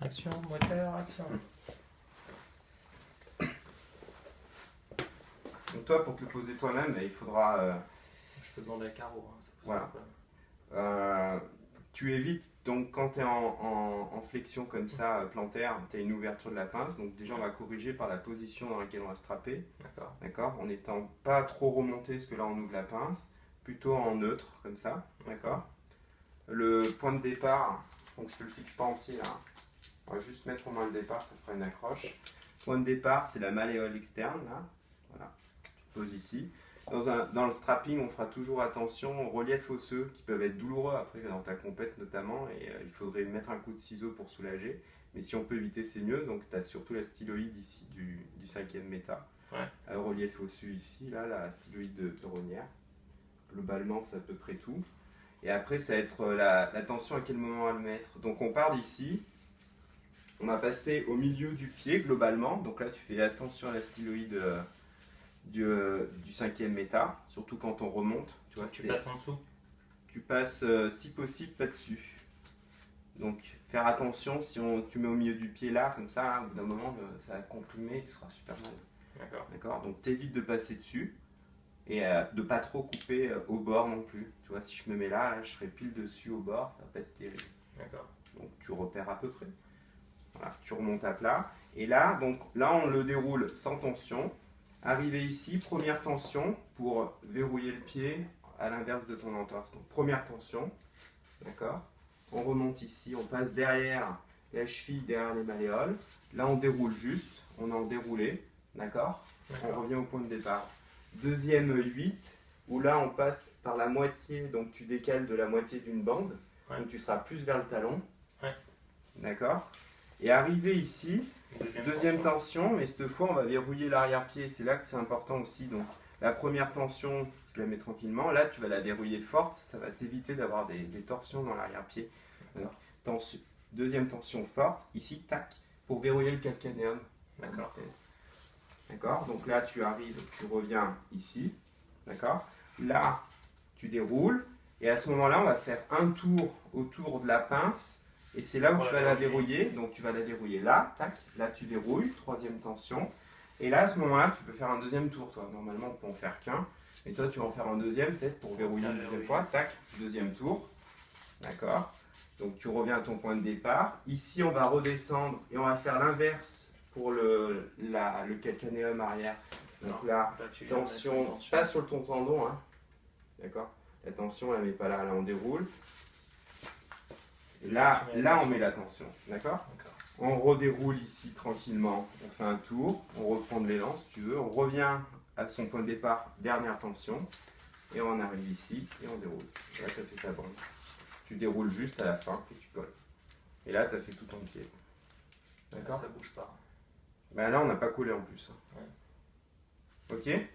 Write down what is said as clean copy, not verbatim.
Action, moteur, action. Donc toi, pour te le poser toi-même, il faudra... Je peux demander à Caro. Hein, ça pose Voilà. pas de problème. Tu évites, donc quand tu es en flexion comme ça, plantaire, tu as une ouverture de la pince. Donc déjà, on va corriger par la position dans laquelle on va strapper. D'accord. D'accord. En n'étant pas trop remonté, parce que là, on ouvre la pince. Plutôt en neutre, comme ça. D'accord. Le point de départ, donc je te le fixe pas entier là. On va juste mettre au moins le départ, ça fera une accroche. Point de départ, c'est la malléole externe, là. Voilà, tu te poses ici. Dans le strapping, on fera toujours attention aux reliefs osseux qui peuvent être douloureux après dans ta compète notamment. Et il faudrait mettre un coup de ciseau pour soulager. Mais si on peut éviter, c'est mieux. Donc tu as surtout la styloïde ici du 5e méta. Ouais. Relief osseux ici, là, la styloïde de rognière. Globalement, c'est à peu près tout. Et après, ça va être la tension à quel moment on va le mettre. Donc on part d'ici. On va passer au milieu du pied globalement. Donc là, tu fais attention à la styloïde du 5e méta, surtout quand on remonte. Tu vois, tu passes en dessous. Tu passes, si possible, pas dessus. Donc faire attention, si tu mets au milieu du pied là, comme ça, là, au bout d'un moment, ça va comprimer et tu seras super mal. D'accord. Donc t'évites de passer dessus. Et de pas trop couper au bord non plus. Tu vois, si je me mets là, je serai pile dessus au bord, ça va pas être terrible. D'accord. Donc tu repères à peu près. Voilà, tu remontes à plat. Et là, donc là, on le déroule sans tension. Arrivé ici, première tension pour verrouiller le pied à l'inverse de ton entorse. Donc première tension, d'accord. On remonte ici, on passe derrière la cheville, derrière les malléoles. Là, on déroule juste, on a en déroulé, d'accord. On revient au point de départ. Deuxième 8, où là on passe par la moitié, donc tu décales de la moitié d'une bande, donc tu seras plus vers le talon. D'accord. Et arrivé ici, deuxième tension, mais cette fois on va verrouiller l'arrière-pied, c'est là que c'est important aussi. Donc la première tension, je la mets tranquillement, là tu vas la verrouiller forte, ça va t'éviter d'avoir des torsions dans l'arrière-pied. Deuxième tension forte, ici, tac, pour verrouiller le calcanéum. D'accord. D'accord, donc là tu arrives, tu reviens ici, d'accord. Là, tu déroules, et à ce moment-là, on va faire un tour autour de la pince, et c'est là où tu vas la verrouiller. Donc tu vas la verrouiller là, tac, là tu verrouilles, troisième tension, et là à ce moment-là, tu peux faire un deuxième tour, toi. Normalement, on peut en faire qu'un, et toi tu vas en faire un deuxième, peut-être pour verrouiller une deuxième fois, tac, deuxième tour, d'accord. Donc tu reviens à ton point de départ. Ici, on va redescendre, et on va faire l'inverse pour le calcanéum arrière. Donc là, tension, pas sur ton tendon, hein. D'accord. La tension, elle met pas là, là on déroule. Là, on met la tension, d'accord. On redéroule ici tranquillement, on fait un tour, on reprend de l'élan si tu veux, on revient à son point de départ, dernière tension, et on arrive ici, et on déroule. Et là, tu as fait ta bande. Tu déroules juste à la fin, et tu colles. Et là, tu as fait tout ton pied. D'accord. Ça bouge pas. Ben là, on n'a pas collé en plus. Ouais. Ok.